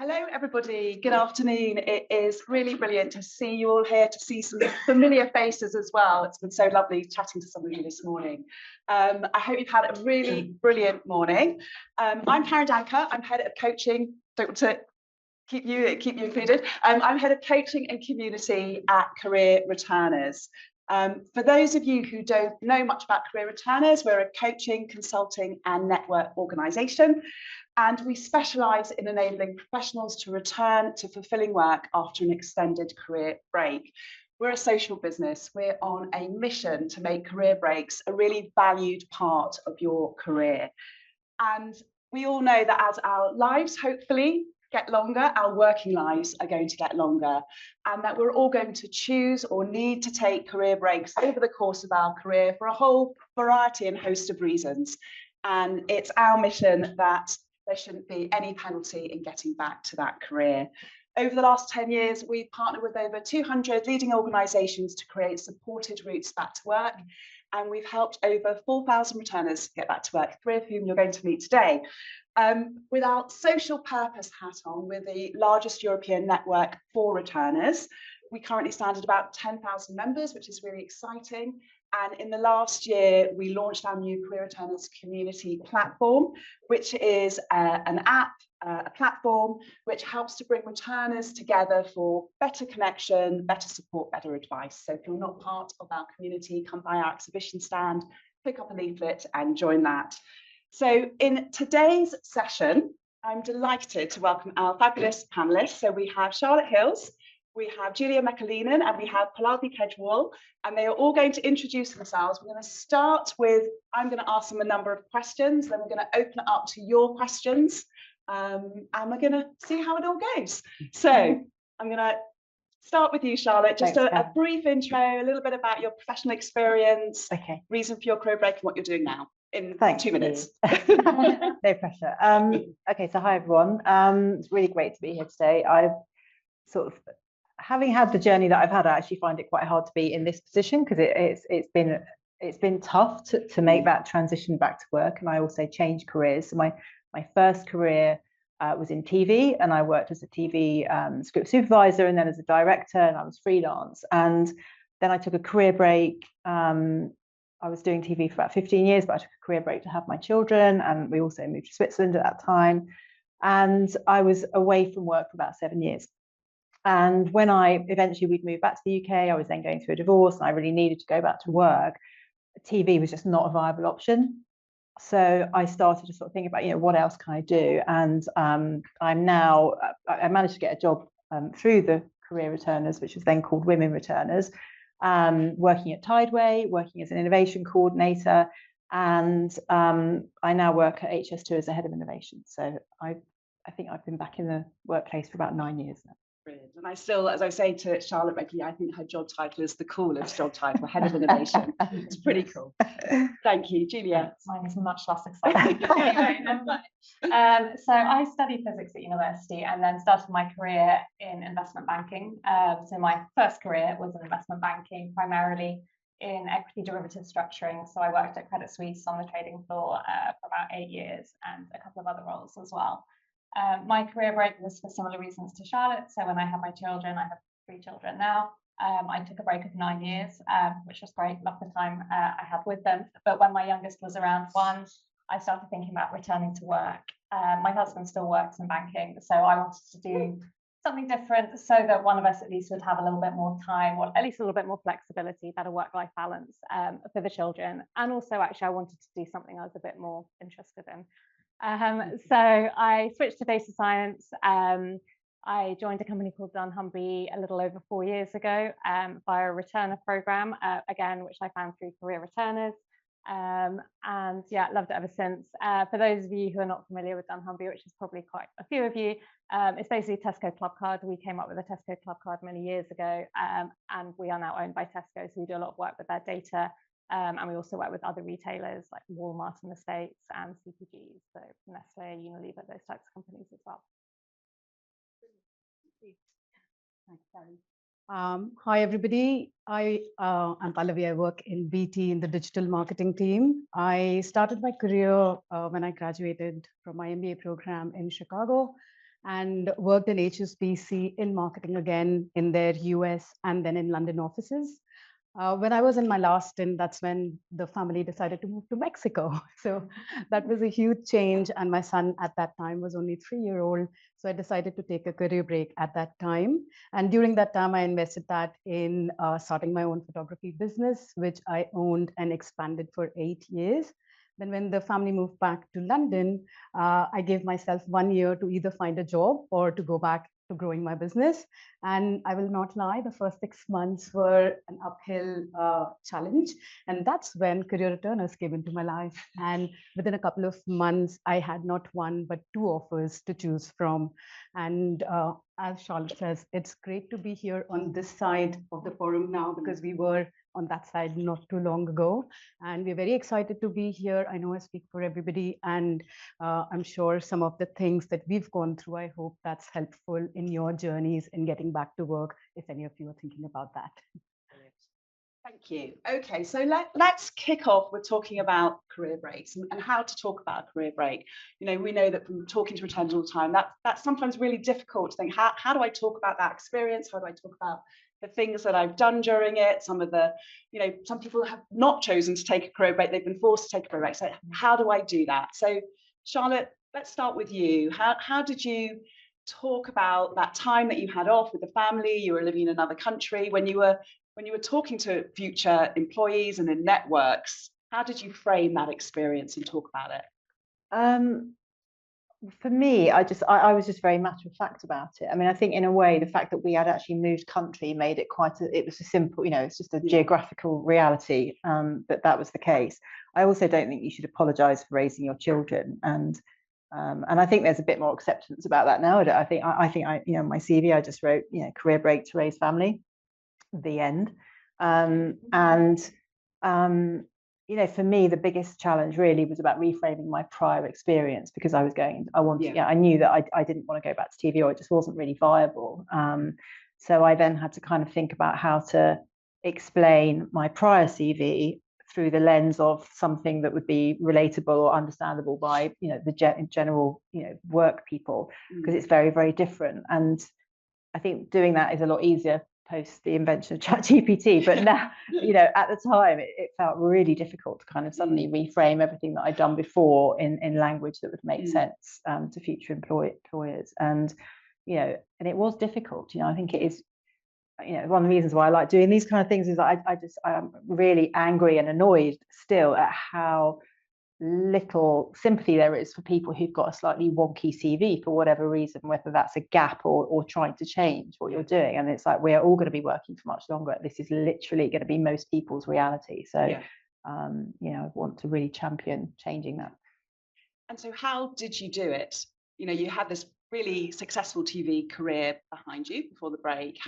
Hello, everybody. Good afternoon. It is really brilliant to see you all here, to see some familiar faces as well. It's been so lovely chatting to some of you this morning. I hope you've had a really brilliant morning. I'm Karen Danker. I'm head of coaching. Don't want to keep you included. I'm head of coaching and community at Career Returners. For those of you who don't know much about Career Returners, we're a coaching, consulting and network organisation. And we specialise in enabling professionals to return to fulfilling work after an extended career break. We're a social business. We're on a mission to make career breaks a really valued part of your career. And we all know that as our lives hopefully get longer, our working lives are going to get longer, and that we're all going to choose or need to take career breaks over the course of our career for a whole variety and host of reasons. And it's our mission that there shouldn't be any penalty in getting back to that career. Over the last 10 years, we've partnered with over 200 leading organisations to create supported routes back to work. And we've helped over 4,000 returners get back to work, 3 of whom you're going to meet today. With our social purpose hat on, we're the largest European network for returners. We currently stand at about 10,000 members, which is really exciting. And in the last year, we launched our new Career Returners community platform, which is an app, a platform, which helps to bring returners together for better connection, better support, better advice. So if you're not part of our community, come by our exhibition stand, pick up a leaflet and join that. So in today's session, I'm delighted to welcome our fabulous panellists. So we have Charlotte Hills, we have McAleenan, and we have Pallavi Kejriwal, and they are all going to introduce themselves. We're going to start with, I'm going to ask them a number of questions, then we're going to open it up to your questions, and we're going to see how it all goes. So I'm going to start with you, Charlotte. Just a brief intro, a little bit about your professional experience, reason for your career break, and what you're doing now in 2 minutes. No pressure. Okay, so hi everyone. It's really great to be here today. I've sort of, having had the journey that I've had, I actually find it quite hard to be in this position because it's been tough to make that transition back to work, and I also changed careers. So my first career was in TV, and I worked as a TV script supervisor, and then as a director, and I was freelance. And then I took a career break. I was doing TV for about 15 years, but I took a career break to have my children, and we also moved to Switzerland at that time. And I was away from work for about 7 years. And when we'd moved back to the UK, I was then going through a divorce, and I really needed to go back to work. TV was just not a viable option. So I started to sort of think about, what else can I do? And I managed to get a job through the Career Returners, which was then called Women Returners, working at Tideway, working as an innovation coordinator, and I now work at HS2 as a head of innovation. So I think I've been back in the workplace for about 9 years now. Brilliant. And I still, as I say to Charlotte regularly, I think her job title is the coolest job title, head of innovation. It's pretty cool. Thank you, Julia. Mine is much less exciting. So I studied physics at university and then started my career in investment banking. So my first career was in investment banking, primarily in equity derivative structuring. So I worked at Credit Suisse on the trading floor for about 8 years, and a couple of other roles as well. My career break was for similar reasons to Charlotte. So when I had my children, I have 3 children now. I took a break of 9 years, which was great. Loved the time I had with them. But when my youngest was around 1, I started thinking about returning to work. My husband still works in banking, so I wanted to do something different so that one of us at least would have a little bit more time, or at least a little bit more flexibility, better work-life balance for the children. And also, actually, I wanted to do something I was a bit more interested in. So I switched to data science. I joined a company called Dunnhumby a little over 4 years ago via a returner program, again, which I found through Career Returners. And yeah, loved it ever since. For those of you who are not familiar with Dunnhumby, which is probably quite a few of you, it's basically Tesco Club Card. We came up with a Tesco Club Card many years ago, and we are now owned by Tesco, so we do a lot of work with their data. And we also work with other retailers like Walmart in the States and CPGs, so Nestle, Unilever, those types of companies as well. Thanks, Karen. Hi, everybody. I'm Pallavi. I work in BT in the digital marketing team. I started my career when I graduated from my MBA program in Chicago. and worked in HSBC in marketing again in their US and then in London offices. When I was in my last stint, that's when the family decided to move to Mexico. So that was a huge change. And my son at that time was only 3-year-old. So I decided to take a career break at that time. And during that time, I invested that in starting my own photography business, which I owned and expanded for 8 years. Then when the family moved back to London, I gave myself 1 year to either find a job or to go back to growing my business. And I will not lie, the first 6 months were an uphill challenge. And that's when career returners came into my life. And within a couple of months, I had not one, but 2 offers to choose from. And as Charlotte says, it's great to be here on this side of the forum now, because we were on that side not too long ago. And we're very excited to be here. I know I speak for everybody, and I'm sure some of the things that we've gone through, I hope that's helpful in your journeys in getting back to work, if any of you are thinking about that. Thank you. Okay, so let's kick off with talking about career breaks and how to talk about a career break. You know, we know that from talking to returners all the time, that's sometimes really difficult to think, how do I talk about that experience? How do I talk about the things that I've done during it? Some of the, you know, some people have not chosen to take a career break, they've been forced to take a career break. So how do I do that? So Charlotte, let's start with you. How did you talk about that time that you had off with the family? You were living in another country. When you were talking to future employees and in networks, how did you frame that experience and talk about it? For me, I was just very matter of fact about it. I mean, I think in a way, the fact that we had actually moved country made it it was a simple, you know, it's just a geographical reality that was the case. I also don't think you should apologise for raising your children, and I think there's a bit more acceptance about that now. I think you know, my CV, I just wrote, you know, career break to raise family, the end. You know, for me, the biggest challenge really was about reframing my prior experience, because I knew that I didn't want to go back to TV, or it just wasn't really viable. So I then had to kind of think about how to explain my prior CV through the lens of something that would be relatable or understandable by, you know, the general, you know, work people, because it's very, very different. And I think doing that is a lot easier post the invention of ChatGPT, but now, you know, at the time it felt really difficult to kind of suddenly reframe everything that I'd done before in language that would make sense to future employers. And, you know, and it was difficult. You know, I think it is, you know, one of the reasons why I like doing these kind of things is I'm really angry and annoyed still at how little sympathy there is for people who've got a slightly wonky CV for whatever reason, whether that's a gap or trying to change what you're doing. And it's like, we're all going to be working for much longer. This is literally going to be most people's reality. So, you know, I want to really champion changing that. And so how did you do it? You know, you had this really successful TV career behind you before the break.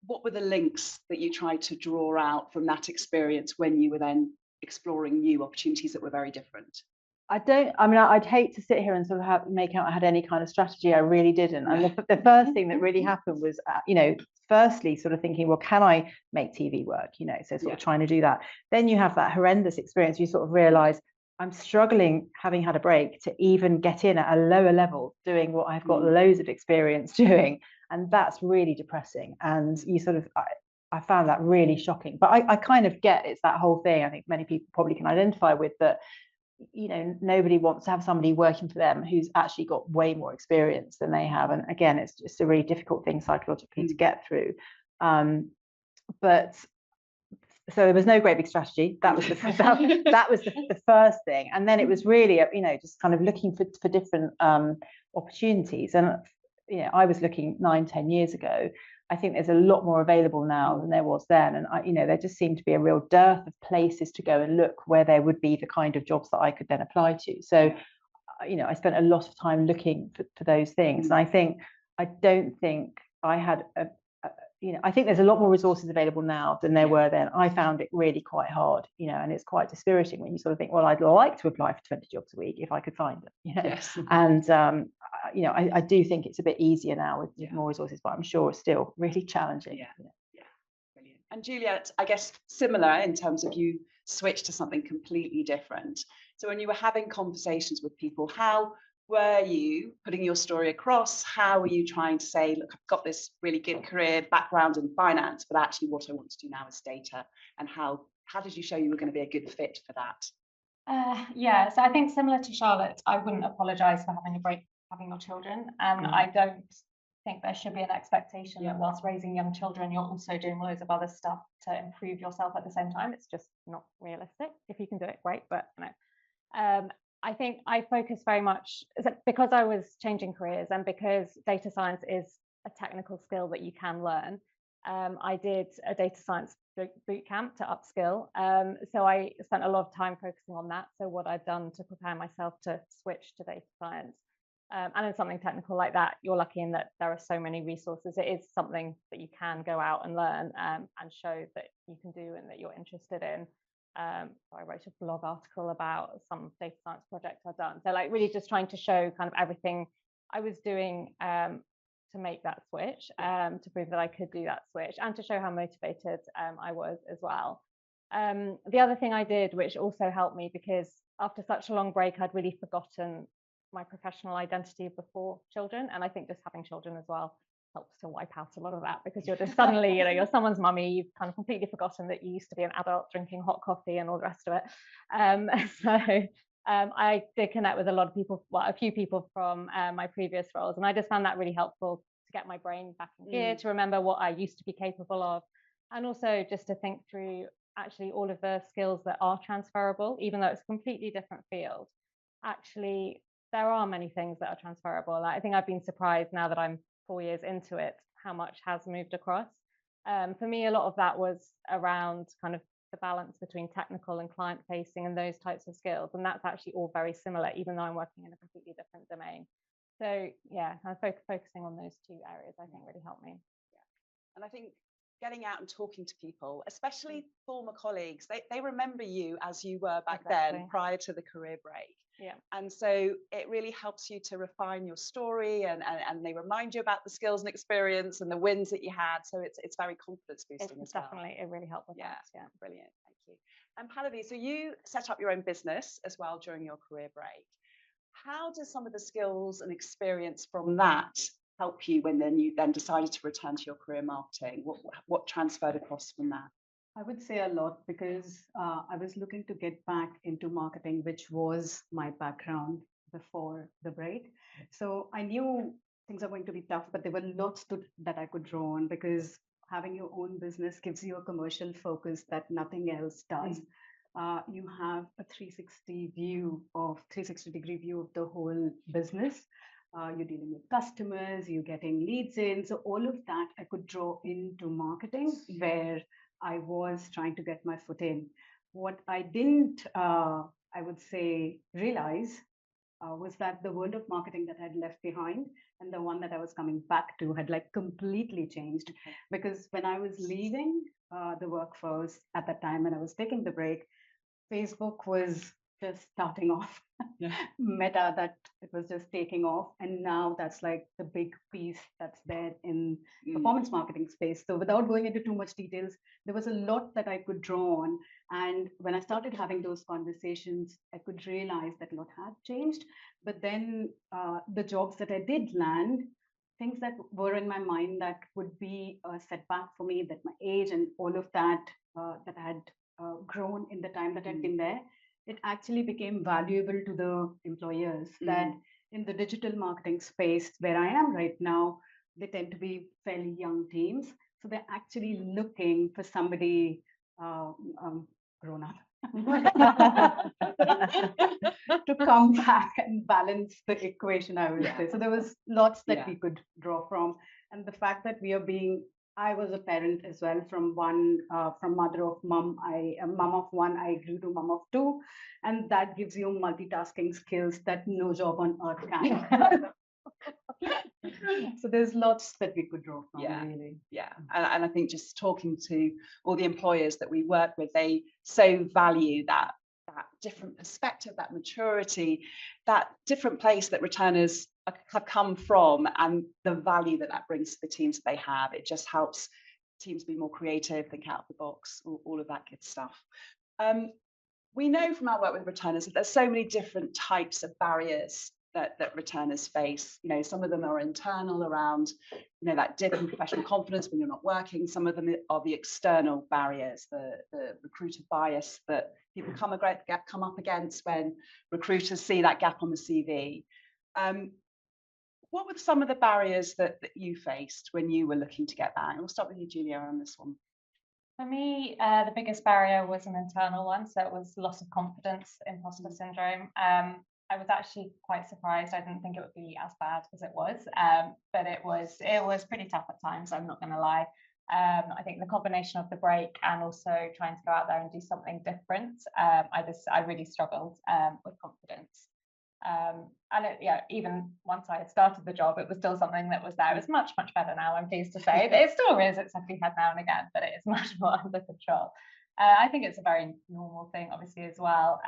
What were the links that you tried to draw out from that experience when you were then exploring new opportunities that were very different? I mean, I'd hate to sit here and sort of make out I had any kind of strategy. I really didn't. And the first thing that really happened was, you know, firstly, sort of thinking, well, can I make TV work? You know, so sort of trying to do that. Then you have that horrendous experience. You sort of realize I'm struggling, having had a break, to even get in at a lower level doing what I've got loads of experience doing. And that's really depressing. And you sort of, I found that really shocking. But I kind of get it's that whole thing. I think many people probably can identify with that. You know, nobody wants to have somebody working for them who's actually got way more experience than they have. And again, it's just a really difficult thing psychologically to get through. But so there was no great big strategy. That was that was the first thing. And then it was really, you know, just kind of looking for different opportunities. And, you know, I was looking 9-10 years ago. I think there's a lot more available now than there was then. And, you know, there just seemed to be a real dearth of places to go and look where there would be the kind of jobs that I could then apply to. So, you know, I spent a lot of time looking for those things. And I don't think I had you know, I think there's a lot more resources available now than there were then. I found it really quite hard, you know, and it's quite dispiriting when you sort of think, well, I'd like to apply for 20 jobs a week if I could find them, you know. Yes. And, you know, I do think it's a bit easier now with more resources, but I'm sure it's still really challenging. Yeah. Brilliant. And Juliet, I guess similar in terms of you switched to something completely different. So when you were having conversations with people, were you putting your story across? How were you trying to say, look, I've got this really good career background in finance, but actually what I want to do now is data? And how did you show you were going to be a good fit for that? Yeah, so I think similar to Charlotte, I wouldn't apologise for having a break, having your children, and I don't think there should be an expectation that whilst raising young children, you're also doing loads of other stuff to improve yourself at the same time. It's just not realistic. If you can do it, great, but you know. I think I focus very much, because I was changing careers and because data science is a technical skill that you can learn. I did a data science boot camp to upskill. So I spent a lot of time focusing on that. So what I've done to prepare myself to switch to data science. And in something technical like that, you're lucky in that there are so many resources. It is something that you can go out and learn and show that you can do and that you're interested in. I wrote a blog article about some data science projects I've done. So like really just trying to show kind of everything I was doing to make that switch, to prove that I could do that switch and to show how motivated I was as well. The other thing I did, which also helped me, because after such a long break, I'd really forgotten my professional identity before children. And I think just having children as well helps to wipe out a lot of that, because you're just suddenly, you know, you're someone's mummy, you've kind of completely forgotten that you used to be an adult drinking hot coffee and all the rest of it. I did connect with a lot of people, well, a few people from my previous roles, and I just found that really helpful to get my brain back in gear, to remember what I used to be capable of, and also just to think through actually all of the skills that are transferable, even though it's a completely different field. Actually, there are many things that are transferable. I think I've been surprised now that I'm 4 years into it, how much has moved across. For me, a lot of that was around kind of the balance between technical and client facing and those types of skills. And that's actually all very similar, even though I'm working in a completely different domain. So yeah, kind of focusing on those two areas, I think really helped me. Yeah. And I think getting out and talking to people, especially former colleagues, they remember you as you were back then, prior to the career break. Yeah. And so it really helps you to refine your story, and they remind you about the skills and experience and the wins that you had. So it's very confidence boosting as well. Definitely, it really helped with that. Yeah, brilliant. Thank you. And Pallavi, so you set up your own business as well during your career break. How does some of the skills and experience from that help you when you decided to return to your career marketing? What transferred across from that? I would say a lot, because I was looking to get back into marketing, which was my background before the break. So I knew things are going to be tough, but there were lots that I could draw on, because having your own business gives you a commercial focus that nothing else does. You have a 360-degree view of the whole business. You're dealing with customers, you're getting leads in. So all of that I could draw into marketing, where I was trying to get my foot in. What I didn't, I would say, realize was that the world of marketing that I had left behind and the one that I was coming back to had like completely changed. Because when I was leaving the workforce at that time, and I was taking the break, Facebook was just starting off. Meta, that it was just taking off, and now that's like the big piece that's there in performance marketing space. So without going into too much details, there was a lot that I could draw on, and when I started having those conversations, I could realize that a lot had changed. But then the jobs that I did land, things that were in my mind that would be a setback for me, that my age and all of that that I had grown in the time that I'd been there, it actually became valuable to the employers. That in the digital marketing space where I am right now, they tend to be fairly young teams. So they're actually looking for somebody grown up to come back and balance the equation, I would say. So there was lots that we could draw from. And the fact that I was a parent as well, from mother of mom. Mom of one, I grew to mom of two, and that gives you multitasking skills that no job on earth can. So there's lots that we could draw from, really. Yeah, and I think just talking to all the employers that we work with, they so value that different perspective, that maturity, that different place that returners have come from, and the value that brings to the teams they have. It just helps teams be more creative, think out of the box, all of that good stuff. We know from our work with returners that there's so many different types of barriers that returners face. You know, some of them are internal around, you know, that dip in professional confidence when you're not working. Some of them are the external barriers, the recruiter bias that people come up against when recruiters see that gap on the CV. What were some of the barriers that you faced when you were looking to get that? And we'll start with you, Julia, on this one. For me, the biggest barrier was an internal one, so it was loss of confidence, imposter syndrome. I was actually quite surprised. I didn't think it would be as bad as it was, but it was pretty tough at times, I'm not going to lie. I think the combination of the break and also trying to go out there and do something different, I really struggled with confidence. And even once I had started the job, it was still something that was there. It's much better now, I'm pleased to say. It still rears its ugly head now and again, but it is much more under control. I think it's a very normal thing, obviously, as well.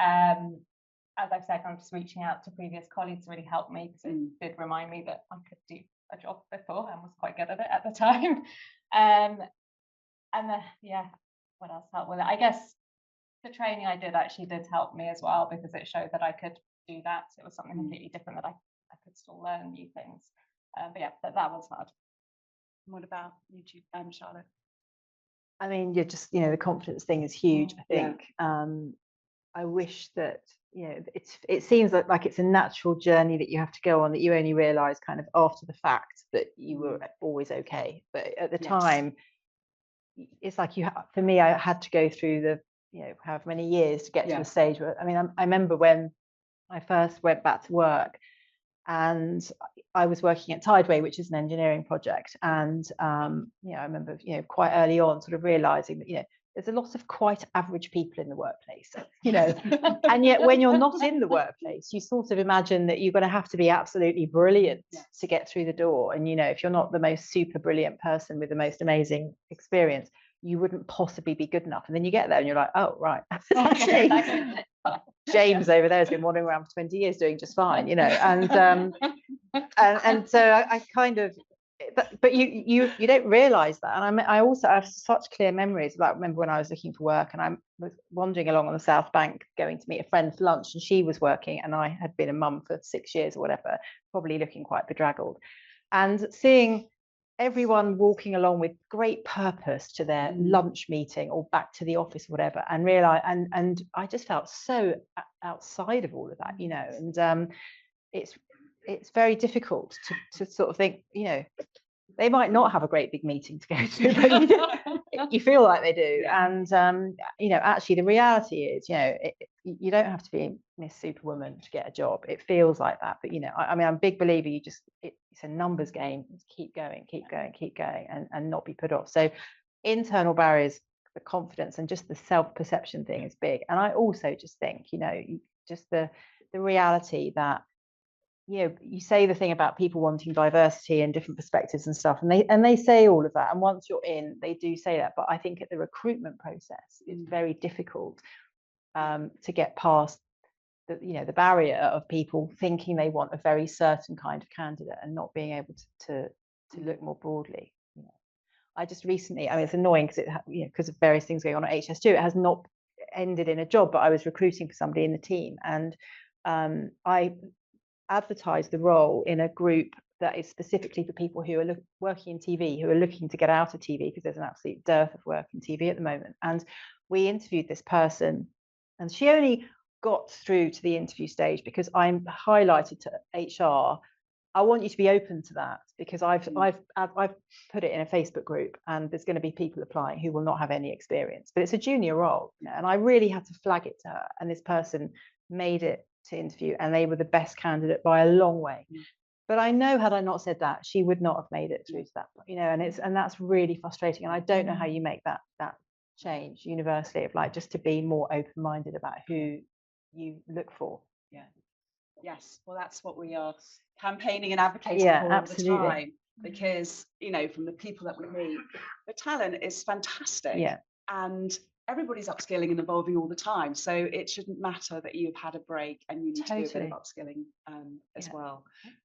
As I've said, I'm just reaching out to previous colleagues really helped me, because it did remind me that I could do a job before and was quite good at it at the time. What else helped with it? I guess the training I did actually did help me as well, because it showed that I could do that. It was something completely different, that I could still learn new things. But yeah, that was hard. What about you, Charlotte? I mean, the confidence thing is huge, I think. I wish that, it seems like it's a natural journey that you have to go on, that you only realise kind of after the fact that you were always okay. But at the time, it's like for me, I had to go through the, however many years to get to a stage where, I mean, I remember when I first went back to work, and I was working at Tideway, which is an engineering project, and I remember quite early on sort of realizing that there's a lot of quite average people in the workplace, and yet when you're not in the workplace, you sort of imagine that you're going to have to be absolutely brilliant to get through the door, and if you're not the most super brilliant person with the most amazing experience, you wouldn't possibly be good enough. And then you get there and you're like, oh right, actually James over there has been wandering around for 20 years doing just fine, and so I kind of, but you don't realize that. And I also have such clear memories. Like, I remember when I was looking for work and I was wandering along on the South Bank going to meet a friend for lunch, and she was working and I had been a mum for 6 years or whatever, probably looking quite bedraggled, and seeing everyone walking along with great purpose to their lunch meeting or back to the office or whatever, and realize, and I just felt so outside of all of that, and it's very difficult to sort of think, they might not have a great big meeting to go to, but you feel like they do. And actually the reality is, you don't have to be Miss Superwoman to get a job. It feels like that, but I mean, I'm a big believer, it's a numbers game. Just keep going and not be put off. So internal barriers, the confidence and just the self-perception thing is big. And I also just think, just the reality that you say the thing about people wanting diversity and different perspectives and stuff, and they say all of that, and once you're in, they do say that. But I think at the recruitment process, it's very difficult to get past the barrier of people thinking they want a very certain kind of candidate and not being able to look more broadly. I just recently, I mean, it's annoying because of various things going on at HS2, it has not ended in a job, but I was recruiting for somebody in the team, and I advertise the role in a group that is specifically for people who are working in TV, who are looking to get out of TV, because there's an absolute dearth of work in TV at the moment. And we interviewed this person, and she only got through to the interview stage because I'm highlighted to HR, I want you to be open to that, because I've put it in a Facebook group, and there's going to be people applying who will not have any experience, but it's a junior role, and I really had to flag it to her, and this person made it to interview, and they were the best candidate by a long way. But I know, had I not said that, she would not have made it through to that point, and that's really frustrating. And I don't know how you make that change universally, of like, just to be more open-minded about who you look for. Yes, well, that's what we are campaigning and advocating for all the time, because from the people that we meet, the talent is fantastic, and everybody's upskilling and evolving all the time, so it shouldn't matter that you've had a break and you need to do a bit of upskilling as well.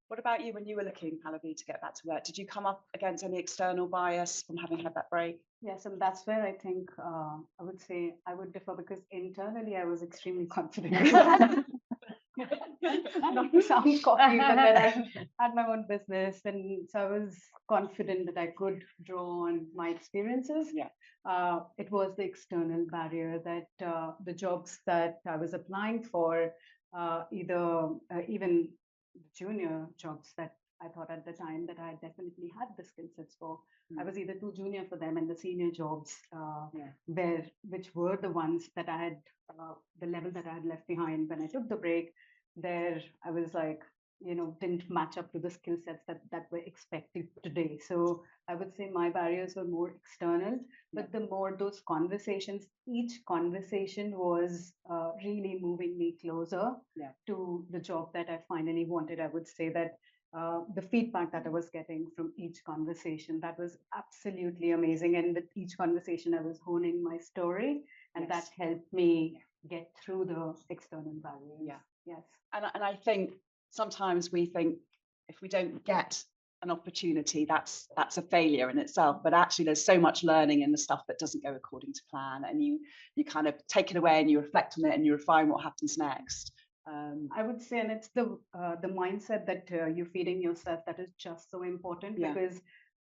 What about you, when you were looking, Pallavi, to get back to work? Did you come up against any external bias from having had that break? Yeah, so that's where I think I would say I would differ, because internally I was extremely confident. not to sound cocky, but then I had my own business, and so I was confident that I could draw on my experiences. Yeah. It was the external barrier that the jobs that I was applying for, even junior jobs that I thought at the time that I definitely had the skill sets for. I was either too junior for them, and the senior jobs which were the ones that I had, the level that I had left behind when I took the break. There, I was like, didn't match up to the skill sets that were expected today. So I would say my barriers were more external, but the more those conversations, each conversation was really moving me closer to the job that I finally wanted. I would say that the feedback that I was getting from each conversation, that was absolutely amazing. And with each conversation, I was honing my story, and that helped me get through the external barriers. Yeah. Yes. And I think sometimes we think if we don't get an opportunity, that's a failure in itself. But actually, there's so much learning in the stuff that doesn't go according to plan, and you kind of take it away and you reflect on it and you refine what happens next. I would say, and it's the mindset that you're feeding yourself that is just so important, because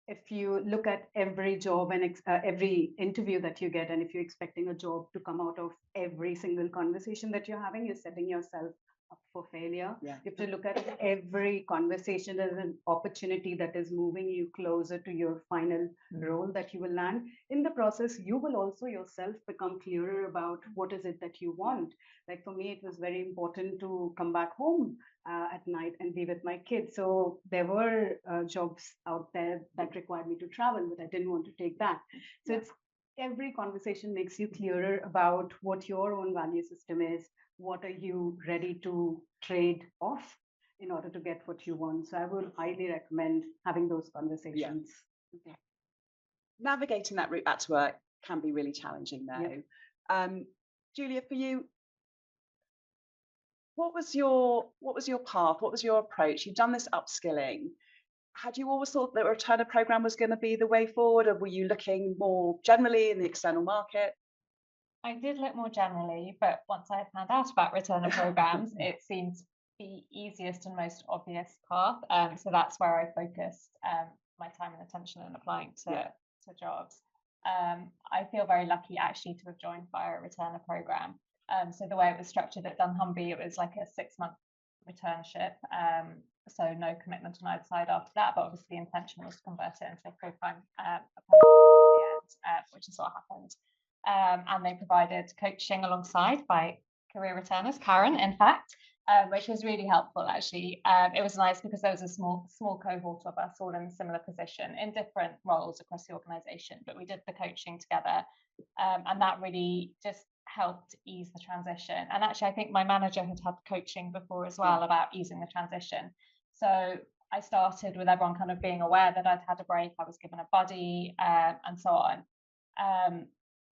if you look at every job and every interview that you get, and if you're expecting a job to come out of every single conversation that you're having, you're setting yourself up for failure. You have to look at every conversation as an opportunity that is moving you closer to your final role that you will land. In the process, you will also yourself become clearer about what is it that you want. Like for me, it was very important to come back home at night and be with my kids. So there were jobs out there that required me to travel, but I didn't want to take that. So it's every conversation makes you clearer about what your own value system is. What are you ready to trade off in order to get what you want? So I would highly recommend having those conversations. Okay. Navigating that route back to work can be really challenging though. Julia, for you, what was your path? What was your approach? You've done this upskilling. Had you always thought that a returner program was going to be the way forward, or were you looking more generally in the external market? I did look more generally, but once I found out about returner programs, it seemed the easiest and most obvious path. So that's where I focused my time and attention in applying to jobs. I feel very lucky actually to have joined via a returner program. So the way it was structured at Dunnhumby, it was like a 6-month returnship. So no commitment on either side after that, but obviously the intention was to convert it into a full-time which is what happened. And they provided coaching alongside by career returners, Karen, in fact, which was really helpful, actually. It was nice because there was a small cohort of us all in a similar position in different roles across the organisation, but we did the coaching together, and that really just helped ease the transition. And actually, I think my manager had had coaching before as well about easing the transition. So I started with everyone kind of being aware that I'd had a break, I was given a buddy, and so on.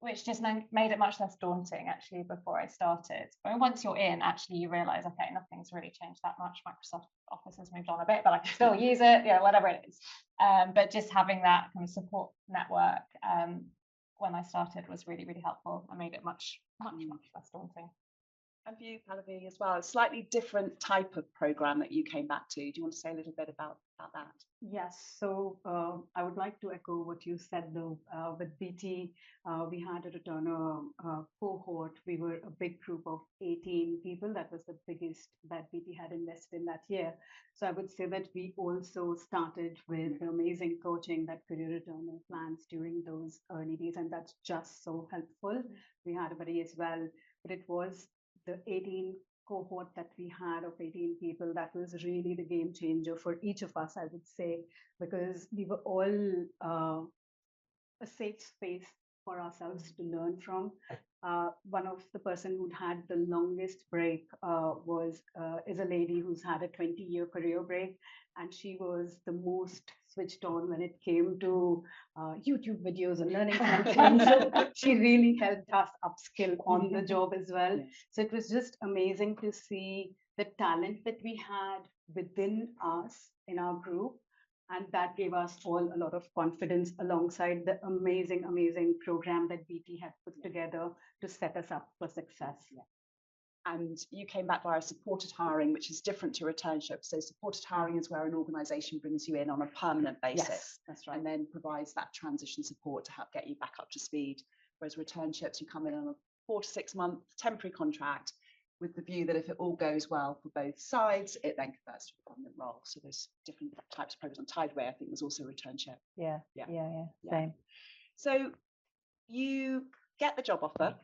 Which just made it much less daunting actually before I started. I mean, once you're in, actually you realise, okay, nothing's really changed that much. Microsoft Office has moved on a bit, but I can still use it, whatever it is. But just having that kind of support network when I started was really, really helpful. I made it much less daunting. And for you, Pallavi, as well, a slightly different type of program that you came back to. Do you want to say a little bit about that? Yes, so I would like to echo what you said though. With BT, we had a returner cohort. We were a big group of 18 people. That was the biggest that BT had invested in that year. So I would say that we also started with amazing coaching that career returner plans during those early days, and that's just so helpful. We had a buddy as well, but it was the 18 cohort that we had of 18 people that was really the game changer for each of us, I would say, because we were all a safe space for ourselves to learn from. One of the person who'd had the longest break is a lady who's had a 20-year career break, and she was the most switched on when it came to YouTube videos and learning something. So she really helped us upskill on the job as well. So it was just amazing to see the talent that we had within us in our group. And that gave us all a lot of confidence alongside the amazing program that BT had put together to set us up for success. and you came back via supported hiring, which is different to returnships. So supported hiring is where an organisation brings you in on a permanent basis, Yes, that's right. and then provides that transition support to help get you back up to speed. Whereas returnships, you come in on a 4 to 6 month temporary contract with the view that if it all goes well for both sides, it then converts to a permanent role. So there's different types of programs. On Tideway, I think, was also a returnship. Yeah. Same. So you get the job offer.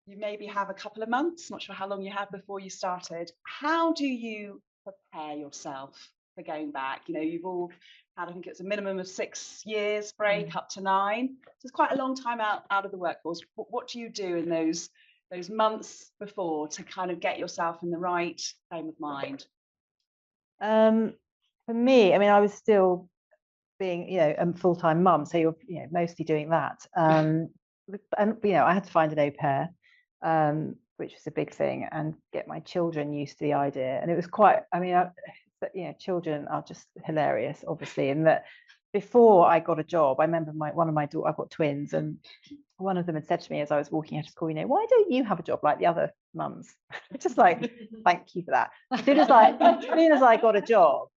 You maybe have a couple of months, not sure how long you had before you started. How do you prepare yourself for going back? You know, you've all had, I think it's a minimum of 6 years break, up to 9. So it's quite a long time out of the workforce. What do you do in those months before to kind of get yourself in the right frame of mind? For me, I mean, I was still being, a full-time mum, so you're, mostly doing that. And I had to find an au pair, which was a big thing, and get my children used to the idea. And it was quite, I mean, children are just hilarious, obviously, in that before I got a job, I remember one of my daughters, I've got twins, and one of them had said to me as I was walking out of school, why don't you have a job like the other mums? Just like, thank you for that. As soon as I got a job,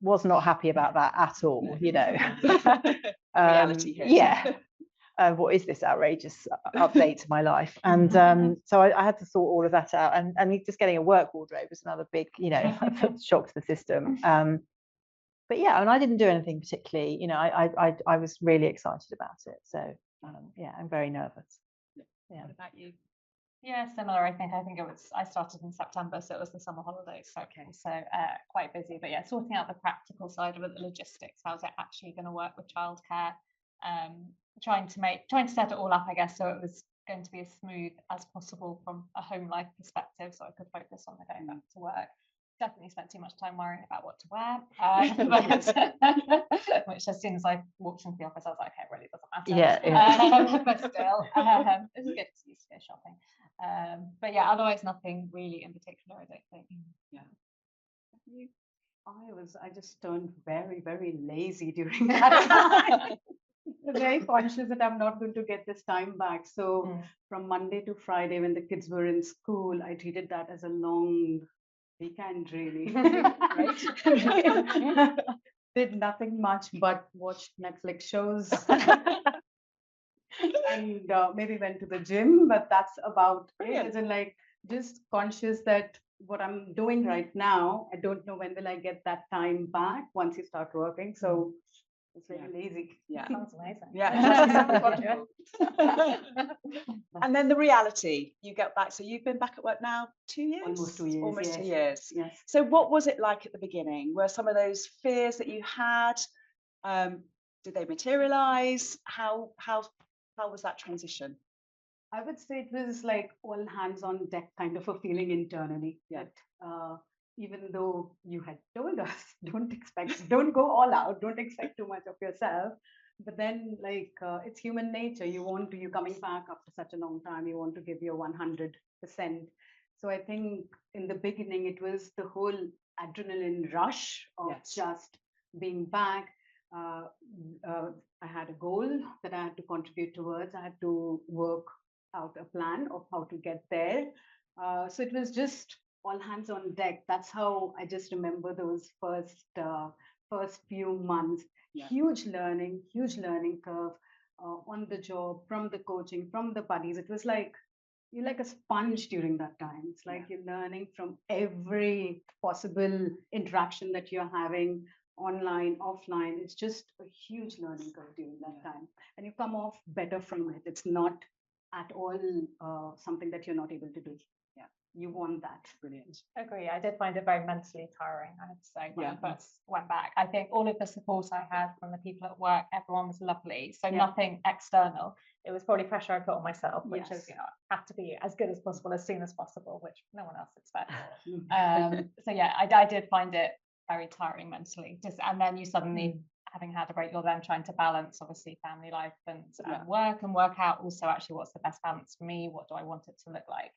was not happy about that at all, Reality hit. Yeah. What is this outrageous update to my life? And so I had to sort all of that out, and just getting a work wardrobe was another big, shock to the system. But yeah, and I didn't do anything particularly, I was really excited about it. So yeah, I'm very nervous. Yeah. What about you? Yeah, similar. I think I started in September, so it was the summer holidays. Okay, so quite busy, but yeah, sorting out the practical side of it, the logistics. How's it actually going to work with childcare? Trying to set it all up, I guess, so it was going to be as smooth as possible from a home life perspective, so I could focus on the going back to work. Definitely spent too much time worrying about what to wear, which as soon as I walked into the office, I was like, okay, it really doesn't matter. Yeah. But still, it was good to go shopping. But yeah, otherwise nothing really in particular, I don't think. Yeah. I just turned very, very lazy during that time. Very conscious that I'm not going to get this time back. So from Monday to Friday, when the kids were in school, I treated that as a long weekend, really. Did nothing much but watched Netflix shows and maybe went to the gym, but that's about it. As in, like, just conscious that what I'm doing right now, I don't know when will I get that time back once you start working. So it's very lazy. Yeah. Sounds amazing. Yeah. And then the reality, you get back. So you've been back at work now 2 years? Almost 2 years. Almost yes. 2 years. Yes. So what was it like at the beginning? Were some of those fears that you had, did they materialize? How was that transition? I would say it was like all hands on deck kind of a feeling internally. Yeah. That even though you had told us, don't go all out, don't expect too much of yourself. But then, like, it's human nature. You're coming back after such a long time, you want to give your 100%. So I think in the beginning, it was the whole adrenaline rush of just being back. I had a goal that I had to contribute towards. I had to work out a plan of how to get there. So it was just all hands on deck. That's how I just remember those first few months. Yeah. Huge learning curve on the job, from the coaching, from the buddies. It was like you're like a sponge during that time. It's like you're learning from every possible interaction that you're having, online, offline. It's just a huge learning curve during that time. And you come off better from it. It's not at all something that you're not able to do. Yeah, you want that. Brilliant. Agree. I did find it very mentally tiring, I have to say, when I first went back. I think all of the support I had from the people at work, everyone was lovely. So nothing external. It was probably pressure I put on myself, which is, have to be as good as possible, as soon as possible, which no one else expects. So yeah, I did find it very tiring mentally. And then you suddenly, having had a break, you're then trying to balance, obviously, family life and work, and work out also actually what's the best balance for me, what do I want it to look like.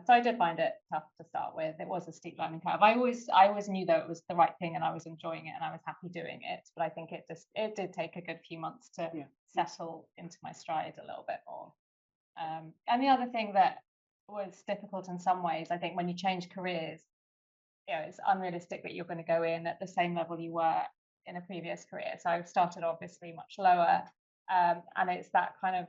So I did find it tough to start with. It was a steep learning curve. I always knew that it was the right thing, and I was enjoying it, and I was happy doing it. But I think it did take a good few months to settle into my stride a little bit more. And the other thing that was difficult in some ways. I think when you change careers, you know, it's unrealistic that you're going to go in at the same level you were in a previous career. So I started obviously much lower, and it's that kind of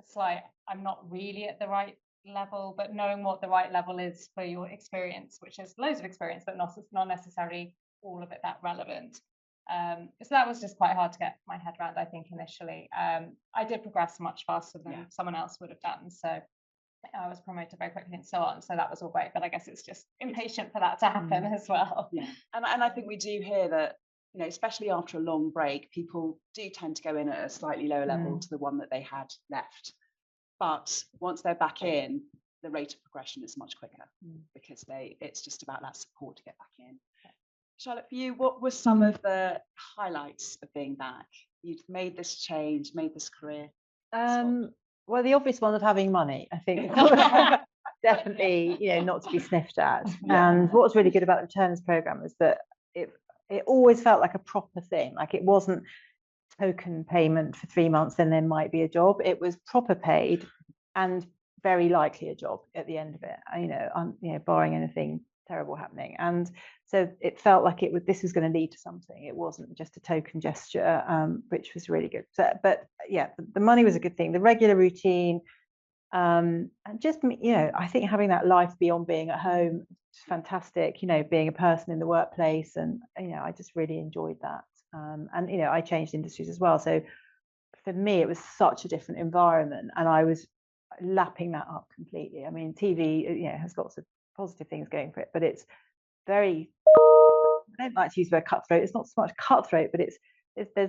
slight, I'm not really at the right level, but knowing what the right level is for your experience, which is loads of experience, but not necessarily all of it that relevant. So that was just quite hard to get my head around, I think, initially. I did progress much faster than someone else would have done. So I was promoted very quickly and so on. So that was all great. But I guess it's just impatient for that to happen as well. Yeah. And I think we do hear that, you know, especially after a long break, people do tend to go in at a slightly lower level to the one that they had left. But once they're back in, the rate of progression is much quicker because it's just about that support to get back in. Charlotte, for you, what were some of the highlights of being back? You've made this change, made this career. Well, the obvious one of having money, I think, definitely, you know, not to be sniffed at. And what was really good about the returns program is that it always felt like a proper thing. Like it wasn't token payment for 3 months and there might be a job. It was proper paid and very likely a job at the end of it. You know, barring anything terrible happening. And so it felt like this was going to lead to something. It wasn't just a token gesture, which was really good. So, but yeah, the money was a good thing. The regular routine, and just, you know, I think having that life beyond being at home is fantastic. You know, being a person in the workplace, and you know, I just really enjoyed that. And you know, I changed industries as well. So for me, it was such a different environment, and I was lapping that up completely. I mean, TV, you know, has lots of positive things going for it, but it's very, I don't like to use the word cutthroat. It's not so much cutthroat, but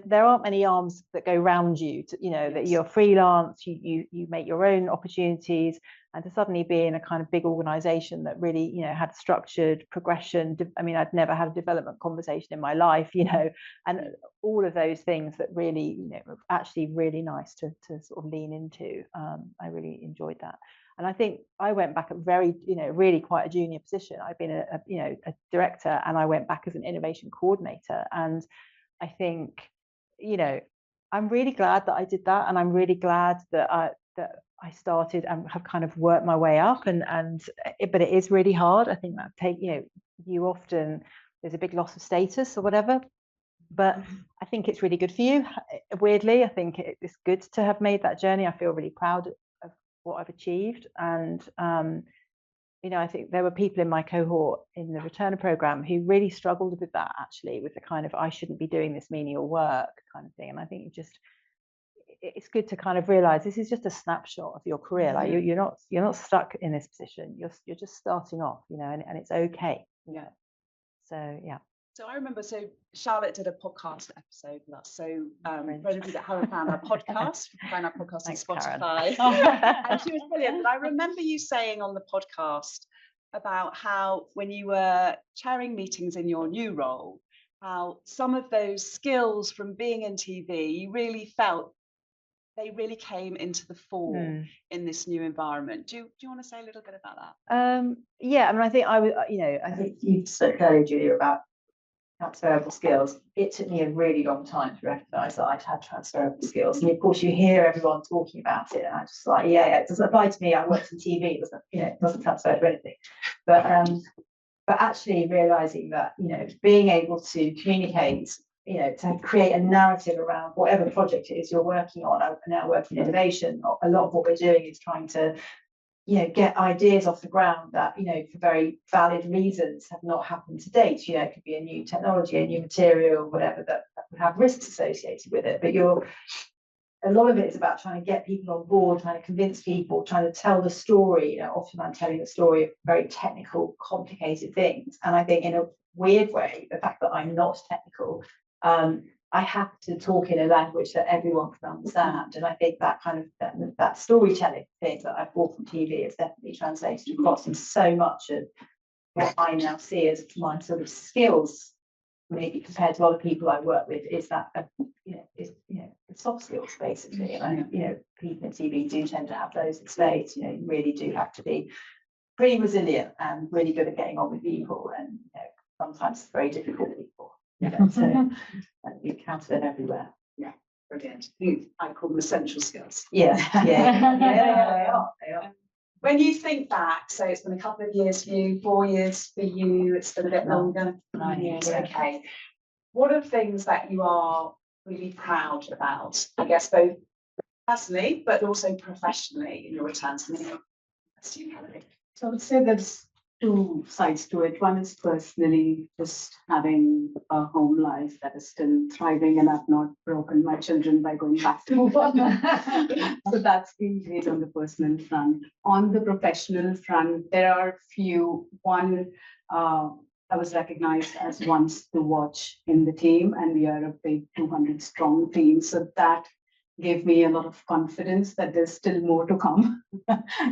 there aren't many arms that go round you to, you know, that you're freelance, you make your own opportunities, and to suddenly be in a kind of big organization that really, you know, had structured progression. I mean, I'd never had a development conversation in my life, you know, and all of those things that really, you know, were actually really nice to sort of lean into. I really enjoyed that. And I think I went back at very, you know, really quite a junior position. I've been a director, and I went back as an innovation coordinator. And I think, you know, I'm really glad that I did that, and I'm really glad that I started and have kind of worked my way up. But it is really hard. I think that you often, there's a big loss of status or whatever. But I think it's really good for you. Weirdly, I think it's good to have made that journey. I feel really proud of what I've achieved. And you know, I think there were people in my cohort in the returner program who really struggled with that, actually, with the kind of, I shouldn't be doing this menial work kind of thing. And I think it's good to kind of realize this is just a snapshot of your career. Like you're not stuck in this position. You're just starting off, you know, and it's okay. Yeah. So yeah. So I remember, Charlotte did a podcast episode with us. So for those of you that haven't found our podcast, you can find our podcast on Spotify. And she was brilliant. But I remember you saying on the podcast about how when you were chairing meetings in your new role, how some of those skills from being in TV, you really felt they really came into the fore in this new environment. Do you want to say a little bit about that? Yeah, I mean, I think you spoke earlier, Julia, about transferable skills. It took me a really long time to recognise that I'd had transferable skills, and of course you hear everyone talking about it, and I'm just like, yeah, it doesn't apply to me. I worked in TV, it doesn't transfer to anything. But actually realising that, you know, being able to communicate, you know, to create a narrative around whatever project it is you're working on. I'm now working in innovation. A lot of what we're doing is trying to, you know, get ideas off the ground that, you know, for very valid reasons have not happened to date. You know, it could be a new technology, a new material, whatever, that would have risks associated with it. But a lot of it is about trying to get people on board, trying to convince people, trying to tell the story. You know, often I'm telling the story of very technical, complicated things. And I think in a weird way, the fact that I'm not technical, I have to talk in a language that everyone can understand. And I think that kind of that storytelling thing that I've brought from TV is definitely translated across in so much of what I now see as my sort of skills, maybe compared to other people I work with, is that soft skills basically. And you know, people in TV do tend to have those in spades. You know, you really do have to be pretty resilient and really good at getting on with people, and you know, sometimes very difficult people. Yeah, so you encounter them everywhere. Yeah, brilliant. I call them essential skills. Yeah, they are. When you think back, so it's been a couple of years for you, 4 years for you, it's been a bit longer, 9 years, okay. What are things that you are really proud about, I guess, both personally, but also professionally in your returns? So I would say there's two sides to it. One is personally just having a home life that is still thriving, and I've not broken my children by going back to work. So that's been great on the personal front. On the professional front, there are few. One, I was recognized as once to watch in the team, and we are a big 200 strong team. So that gave me a lot of confidence that there's still more to come.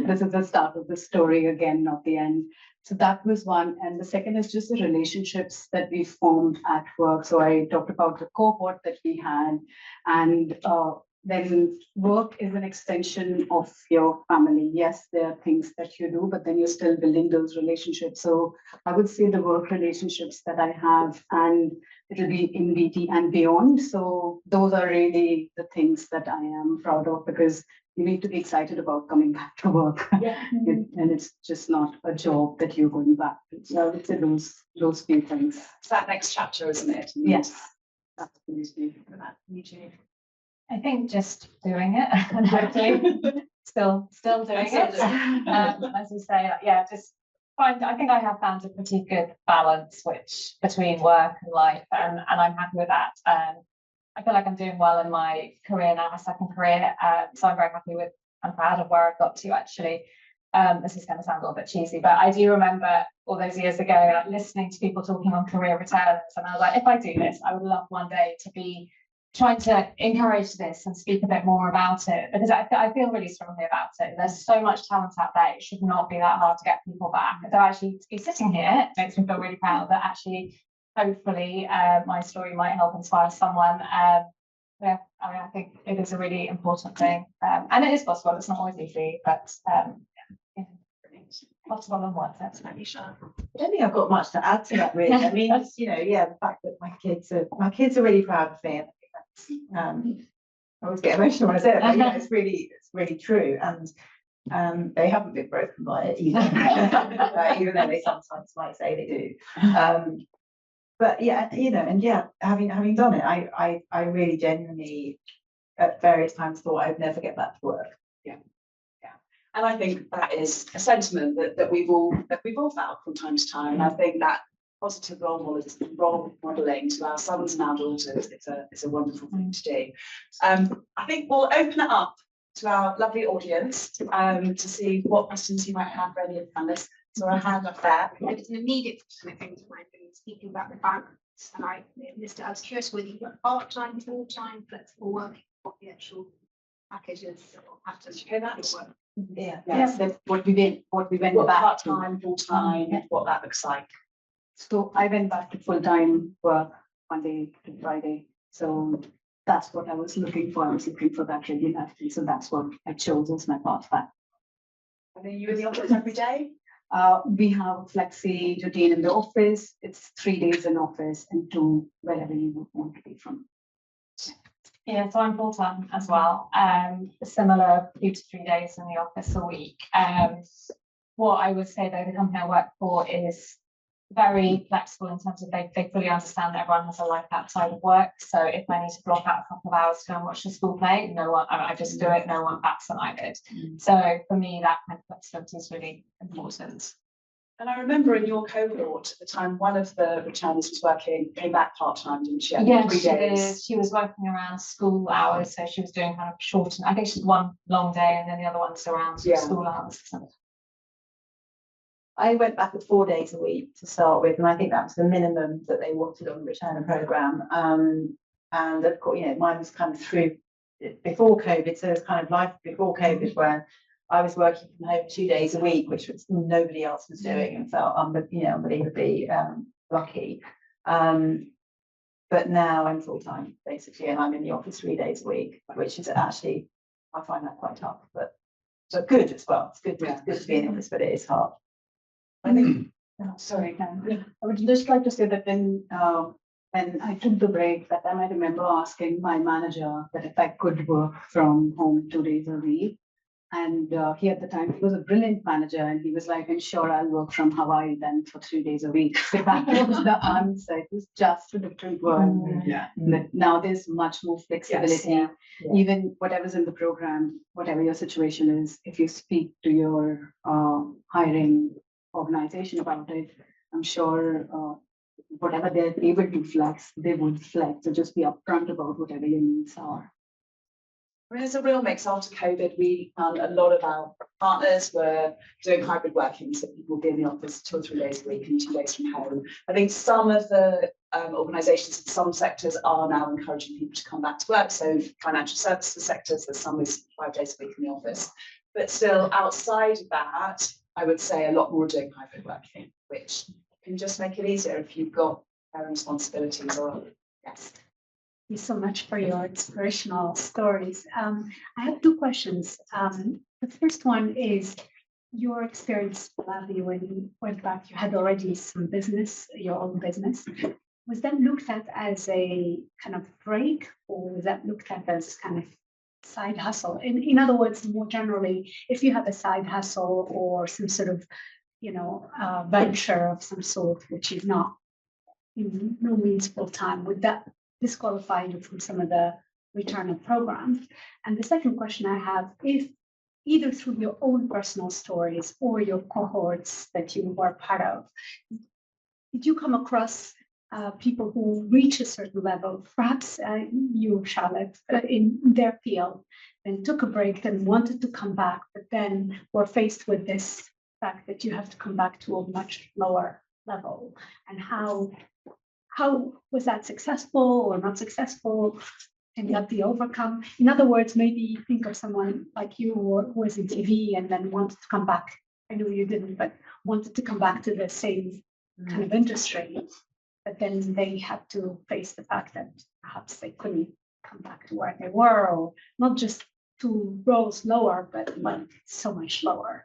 This is the start of the story again, not the end. So that was one. And the second is just the relationships that we formed at work. So I talked about the cohort that we had, and then work is an extension of your family. Yes, there are things that you do, but then you're still building those relationships. So I would say the work relationships that I have, and it'll be in BT and beyond. So those are really the things that I am proud of, because you need to be excited about coming back to work. Yeah. And it's just not a job that you're going back to. So I would say those few things. It's that next chapter, isn't it? Yes. Absolutely. You too. I think just doing it and hopefully still doing it. As you say, yeah, just I think I have found a pretty good balance between work and life, and I'm happy with that. I feel like I'm doing well in my career now, my second career. So I'm very happy with and proud of where I've got to actually. This is going to sound a little bit cheesy, but I do remember all those years ago, like, listening to people talking on career returns, and I was like, if I do this, I would love one day to be trying to encourage this and speak a bit more about it, because I feel really strongly about it. There's so much talent out there. It should not be that hard to get people back. So actually to be sitting here makes me feel really proud that actually, hopefully, my story might help inspire someone. Yeah, I mean, I think it is a really important thing, and it is possible. It's not always easy, but possible and worth it. Maybe sure. I don't think I've got much to add to that, really. I mean, just, yeah, the fact that my kids are really proud of me. I always get emotional when I say it, but it's really true, and they haven't been broken by it either, even though they sometimes might say they do. But yeah, and yeah, having done it, I really genuinely at various times thought I'd never get back to work. And I think that is a sentiment that we've all felt from time to time. And I think that positive role modelling to our sons and our daughters is a wonderful thing to do. I think we'll open it up to our lovely audience to see what questions you might have for any of the panelists. So I hand up there. It's an immediate question, I think, when I've been speaking about the balance. And I was curious whether you got part-time, full-time, flexible working, what the actual packages or patterns. Okay, that's Yeah. What we went what back part-time, full-time, what that looks like. So I went back to full-time work Monday to Friday. So that's what I was looking for. I was looking for that regularity. So that's what I chose as my path back. And are you in the office every day? We have a flexi routine in the office. It's 3 days in office and 2 wherever you would want to be from. Yeah, so I'm full-time as well. Similar 2 to 3 days in the office a week. What I would say though, the company I work for is very flexible in terms of they fully understand that everyone has a life outside of work. So if I need to block out a couple of hours to go and watch the school play, I just do it, no one bats an eyelid. So for me, that kind of flexibility is really important. And I remember in your cohort at the time, one of the returners came back part-time, didn't she? Yeah, 3 days. she was working around school hours, so she was doing kind of short. I think she's one long day and then the other one's around school hours. I went back at 4 days a week to start with, and I think that was the minimum that they wanted on the returner program. And of course, mine was kind of through before COVID, so it's kind of life before COVID, where I was working from home 2 days a week, which was nobody else was doing, and felt unbelievably lucky. But now I'm full time basically, and I'm in the office 3 days a week, which is actually, I find that quite tough, but good as well. It's good to be in the office, but it is hard. I think, sorry, Karen. I would just like to say that when I took the break, that time I remember asking my manager that if I could work from home 2 days a week. And he at the time, he was a brilliant manager, and he was like, "And sure, I'll work from Hawaii then for 3 days a week." So that was the answer. It was just a different word. Yeah. But now there's much more flexibility. Yeah. Even whatever's in the program, whatever your situation is, if you speak to your hiring organization about it, I'm sure whatever they're able to flex, they would flex. So just be upfront about whatever your needs are. There's a real mix. After COVID, we found a lot of our partners were doing hybrid working, so people would be in the office 2 or 3 days a week and 2 days from home. I think some of the organisations in some sectors are now encouraging people to come back to work. So financial services sectors, there's some with 5 days a week in the office. But still, outside of that, I would say a lot more doing hybrid working, which can just make it easier if you've got responsibilities or yes. Thank you so much for your inspirational stories. I have 2 questions. The first one is your experience, Pallavi, when you went back, you had already some business, your own business. Was that looked at as a kind of break, or was that looked at as kind of side hustle? In other words, more generally, if you have a side hustle or some sort of, venture of some sort, which is not no means full time, would that disqualify you from some of the return of programs? And the second question I have, if either through your own personal stories or your cohorts that you were part of, did you come across people who reach a certain level, perhaps you, Charlotte, in their field, and took a break and wanted to come back, but then were faced with this fact that you have to come back to a much lower level? And how was that successful or not successful? Can that be overcome? In other words, maybe think of someone like you who was in TV and then wanted to come back. I know you didn't, but wanted to come back to the same kind of industry. But then they had to face the fact that perhaps they couldn't come back to where they were, or not just 2 roles lower, but like so much lower.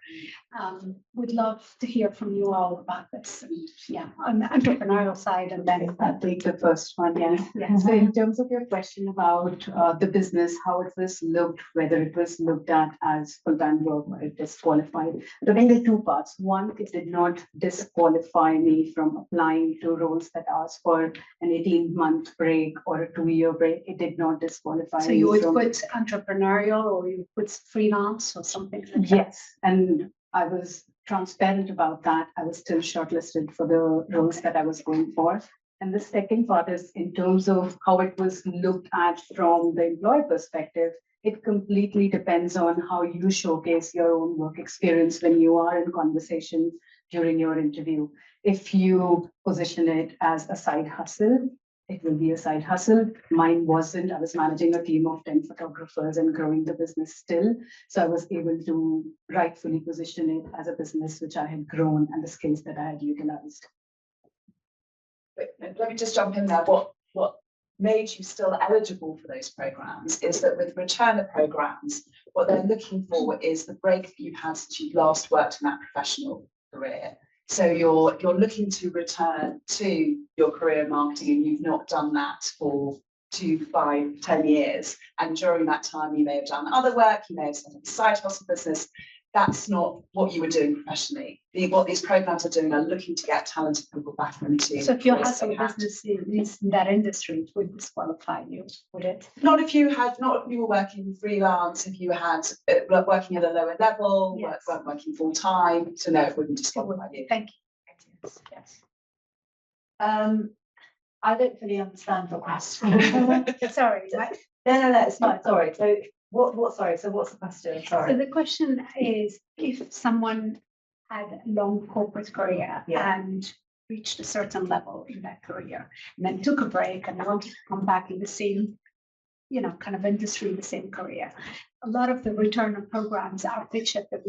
Would love to hear from you all about this. Yeah, on the entrepreneurial side, and then I'll take the first one. Yeah. So in terms of your question about the business, how it was looked, whether it was looked at as full-time work or it disqualified, I think there are 2 parts. One, it did not disqualify me from applying to roles that asked for an 18-month break or a 2-year break. It did not disqualify me. So you would put entrepreneurial, or you put freelance or something like that? Yes, and I was transparent about that. I was still shortlisted for the roles that I was going for. And the second part is in terms of how it was looked at from the employer perspective, it completely depends on how you showcase your own work experience when you are in conversation during your interview. If you position it as a side hustle, it will be a side hustle. Mine wasn't. I was managing a team of 10 photographers and growing the business still. So I was able to rightfully position it as a business which I had grown and the skills that I had utilized. Let me just jump in there. What made you still eligible for those programs is that with returner programs, what they're looking for is the break that you've had since you last worked in that professional career. So you're looking to return to your career in marketing, and you've not done that for 2, 5, 10 years. And during that time, you may have done other work, you may have set up a side hustle business. That's not what you were doing professionally. What these programs are doing are looking to get talented people back into. So if you had some business in that industry, it would disqualify you, would it? Not if you were working freelance, if you had working at a lower level, Yes. weren't working full time. So no, it wouldn't disqualify you. Thank you. Yes. I don't fully understand your question. Sorry. No, it's fine. Sorry. So sorry. So what's the question? Sorry. So the question is, if someone had a long corporate career and reached a certain level in that career, and then took a break and wanted to come back in the same, kind of industry, the same career, a lot of the return on programs are pitched at the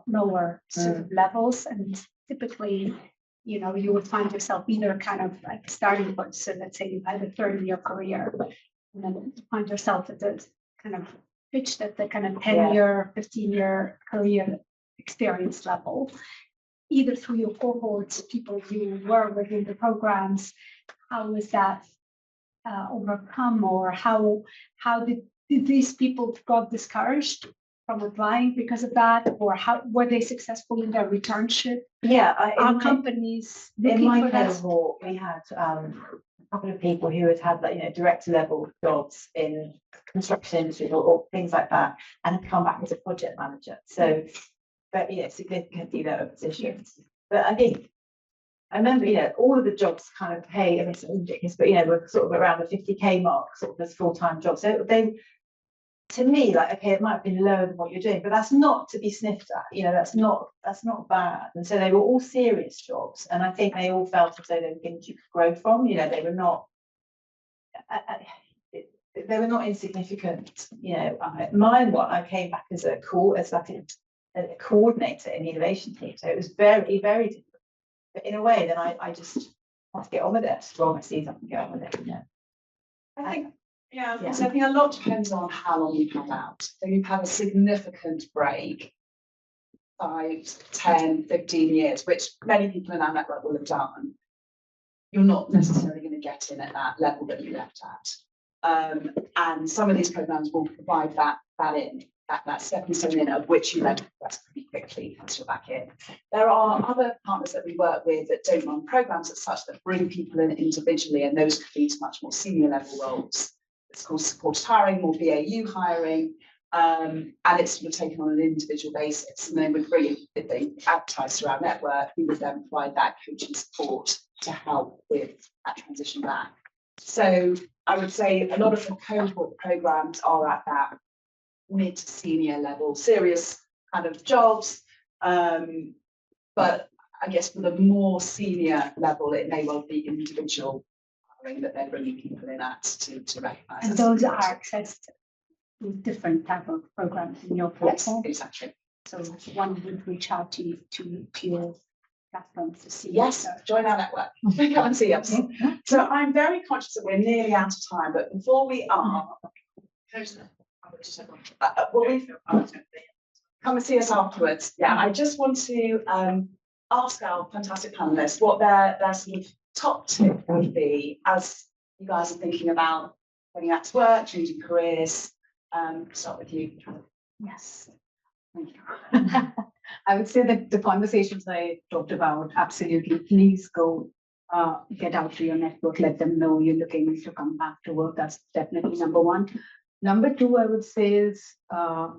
lower sort of levels, and typically, you would find yourself either kind of at the starting point. So let's say you had a 30-year career, and then you find yourself at the kind of pitched at the kind of 10-year, 15-year career experience level, either through your cohorts, people you were within the programs. How was that overcome, or how did these people got discouraged from applying because of that, or how were they successful in their returnship? Yeah, Are companies in looking my for that? cohort, we had a couple of people who had like, director level jobs in construction industry or things like that, and had come back as a project manager. So, but significantly lower positions. But I think I remember, all of the jobs kind of pay, I mean, it's ridiculous, but we're sort of around the 50K mark, sort of as full-time jobs. So they, to me, like, okay, it might have been lower than what you're doing, but that's not to be sniffed at. That's not bad. And so they were all serious jobs, and I think they all felt as though they were things you could grow from. They were not. They were not insignificant. Mine one, I came back as a coordinator in the innovation team, so it was very, very difficult. But in a way, then I just want to get on with it. Roll my sleeves up and get on with it. I think, so I think a lot depends on how long you've had out. So you've had a significant break, 5, 10, 15 years, which many people in our network will have done. You're not necessarily going to get in at that level that you left at. And some of these programs will provide that stepping stone in, of which you then progress pretty quickly once you're back in. There are other partners that we work with that don't run programs as such, that bring people in individually, and those could lead to much more senior level roles. It's called supported hiring, more BAU hiring, and it's sort of taken on an individual basis. And then if they advertise through our network, we would then provide that coaching support to help with that transition back. So I would say a lot of the cohort programs are at that mid to senior level, serious kind of jobs. But I guess for the more senior level, it may well be individual hiring that they're bringing people in at to recognise. And those are accessed to different type of programs in your platform. Yes, exactly. So one would reach out to your platforms to see. Yes, join our network. Come and see us. So I'm very conscious that we're nearly out of time, but before we are, come and see us afterwards. Yeah, I just want to ask our fantastic panelists what their sort of top tip would be as you guys are thinking about getting out to work, changing careers. Start with you. Yes. Thank you. I would say that the conversations I talked about, absolutely, please go get out to your network, let them know you're looking to come back to work. That's definitely number one. Number two, I would say is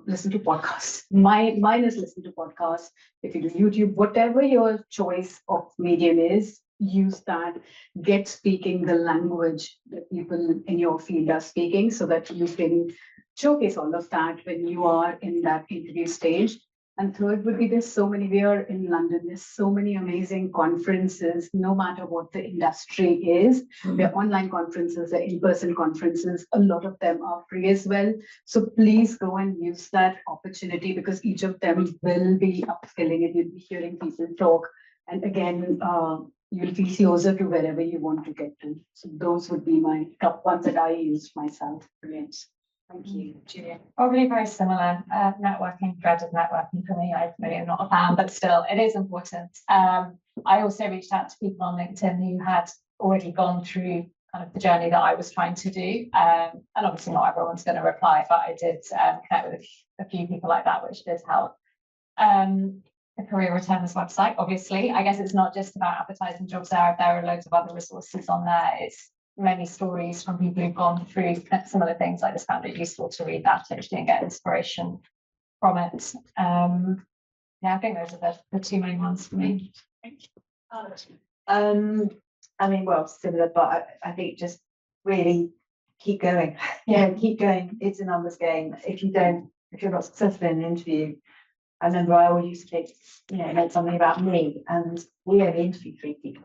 listen to podcasts. Mine is listen to podcasts. If you do YouTube, whatever your choice of medium is, use that. Get speaking the language that people in your field are speaking, so that you can showcase all of that when you are in that interview stage. And third would be, we are in London, there's so many amazing conferences, no matter what the industry is. There are online conferences, there are in-person conferences, a lot of them are free as well. So please go and use that opportunity, because each of them will be upskilling, and you'll be hearing people talk. And again, you'll feel closer to wherever you want to get to. So those would be my top ones that I used myself. Brilliant. Thank you, Julia. Probably very similar. Networking, dreaded networking for me. I really am not a fan, but still, it is important. I also reached out to people on LinkedIn who had already gone through kind of the journey that I was trying to do. And obviously not everyone's going to reply, but I did connect with a few people like that, which did help. The Career Returns website, obviously. I guess it's not just about advertising jobs there. There are loads of other resources on there. It's many stories from people who've gone through similar things. I just found it useful to read that actually and get inspiration from it. Yeah, I think those are the two main ones for me. I mean, well, similar, but I think just really keep going. Yeah, keep going. It's a numbers game. If you're not successful in an interview, I remember I always used to make something about me, and we only interview 3 people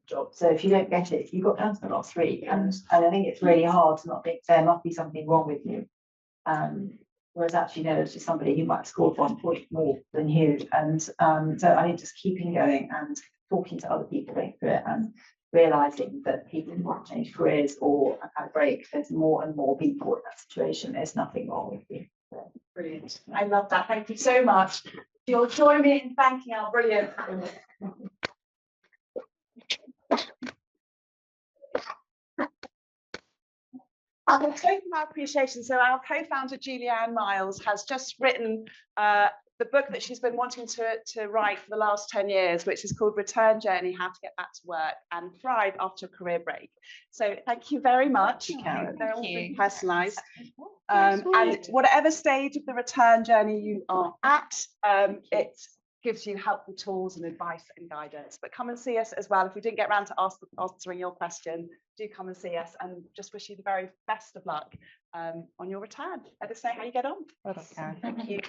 job. So if you don't get it, you got down to the last 3, and I think it's really hard to not think there must be something wrong with you. Whereas actually, no, there's just somebody who might have scored 1 point more than you. And so I think just keeping going and talking to other people going through it, and realizing that people who want to change careers or have had a break, there's more and more people in that situation. There's nothing wrong with you. So. Brilliant. I love that. Thank you so much. You'll join me in thanking our brilliant. And a token of appreciation. So our co-founder Julianne Miles has just written the book that she's been wanting to write for the last 10 years, which is called Return Journey: How to Get Back to Work and Thrive After a Career Break. So thank you very much, Karen. They're all been personalised. And whatever stage of the return journey you are at, it gives you helpful tools and advice and guidance. But come and see us as well. If we didn't get around to answering your question, do come and see us, and just wish you the very best of luck on your return. Let us know how you get on. Well done, Karen. Thank you.